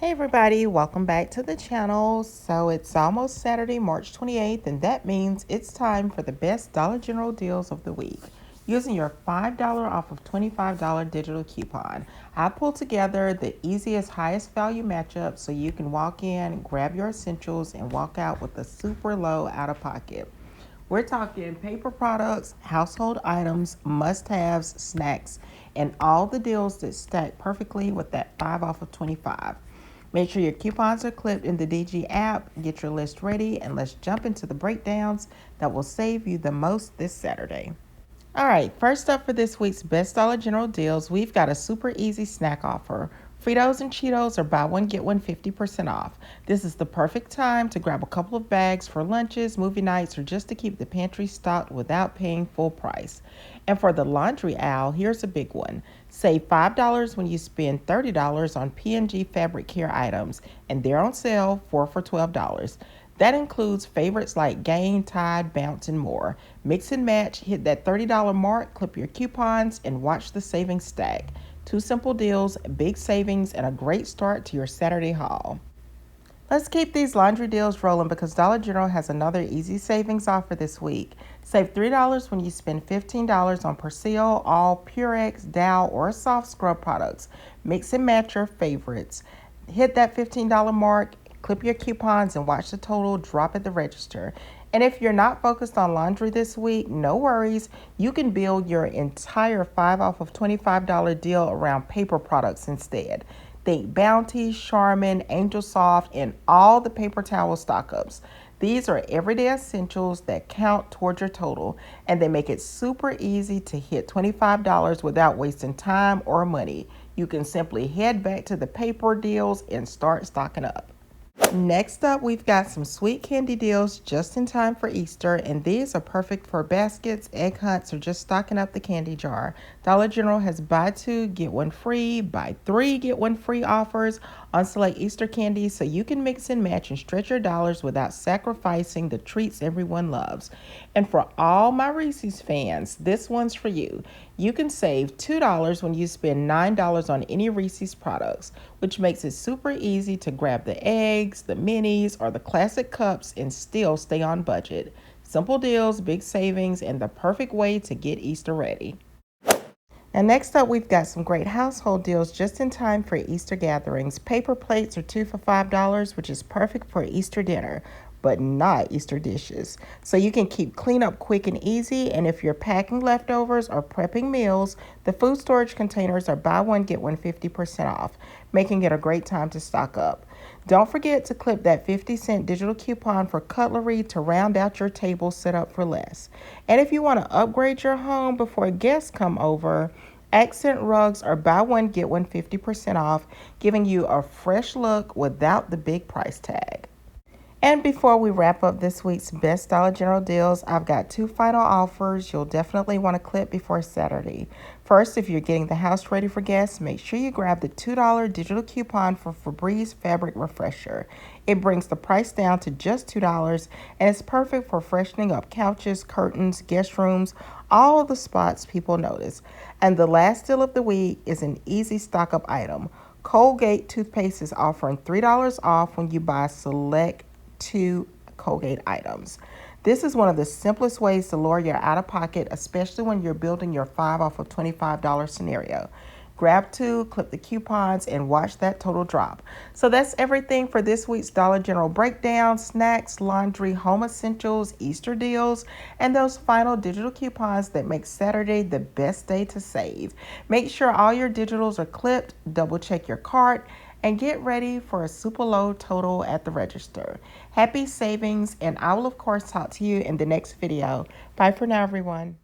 Hey everybody, welcome back to the channel. So it's almost Saturday, March 28th, and that means it's time for the best Dollar General deals of the week. Using your $5 off of $25 digital coupon, I pulled together the easiest, highest value matchup so you can walk in, grab your essentials, and walk out with a super low out of pocket. We're talking paper products, household items, must-haves, snacks, and all the deals that stack perfectly with that 5 off of 25. Make sure your coupons are clipped in the DG app, get your list ready, and let's jump into the breakdowns that will save you the most this Saturday. All right, first up for this week's Best Dollar General deals, we've got a super easy snack offer. Fritos and Cheetos are buy one, get one 50% off. This is the perfect time to grab a couple of bags for lunches, movie nights, or just to keep the pantry stocked without paying full price. And for the laundry aisle, here's a big one. Save $5 when you spend $30 on P&G fabric care items, and they're on sale 4 for $12. That includes favorites like Gain, Tide, Bounce, and more. Mix and match, hit that $30 mark, clip your coupons, and watch the savings stack. Two simple deals, big savings, and a great start to your Saturday haul. Let's keep these laundry deals rolling because Dollar General has another easy savings offer this week. Save $3 when you spend $15 on Persil, all Purex, Dow, or soft scrub products. Mix and match your favorites. Hit that $15 mark, clip your coupons, and watch the total drop at the register. And if you're not focused on laundry this week, no worries. You can build your entire 5 off of $25 deal around paper products instead. Think Bounty, Charmin, Angel Soft, and all the paper towel stock-ups. These are everyday essentials that count towards your total, and they make it super easy to hit $25 without wasting time or money. You can simply head back to the paper deals and start stocking up. Next up, we've got some sweet candy deals just in time for Easter, and these are perfect for baskets, egg hunts, or just stocking up the candy jar. Dollar General has buy two, get one free, buy three, get one free offers on select Easter candies, so you can mix and match and stretch your dollars without sacrificing the treats everyone loves. And for all my Reese's fans, this one's for you. You can save $2 when you spend $9 on any Reese's products, which makes it super easy to grab the eggs, the minis, or the classic cups and still stay on budget. Simple deals, big savings, and the perfect way to get Easter ready. And next up, we've got some great household deals just in time for Easter gatherings. Paper plates are 2 for $5, which is perfect for Easter dinner, but not Easter dishes. So you can keep cleanup quick and easy. And if you're packing leftovers or prepping meals, the food storage containers are buy one, get one 50% off, making it a great time to stock up. Don't forget to clip that 50-cent digital coupon for cutlery to round out your table set up for less. And if you want to upgrade your home before guests come over, accent rugs are buy one, get one 50% off, giving you a fresh look without the big price tag. And before we wrap up this week's Best Dollar General deals, I've got two final offers you'll definitely want to clip before Saturday. First, if you're getting the house ready for guests, make sure you grab the $2 digital coupon for Febreze Fabric Refresher. It brings the price down to just $2, and it's perfect for freshening up couches, curtains, guest rooms, all of the spots people notice. And the last deal of the week is an easy stock-up item. Colgate toothpaste is offering $3 off when you buy select two Colgate items. This is one of the simplest ways to lower your out-of-pocket, especially when you're building your 5 off of $25 scenario. Grab two, clip the coupons, and watch that total drop. So that's everything for this week's Dollar General breakdown: snacks, laundry, home essentials, Easter deals, and those final digital coupons that make Saturday the best day to save. Make sure all your digitals are clipped, double check your cart, and get ready for a super low total at the register. Happy savings, and I will of course talk to you in the next video. Bye for now, everyone.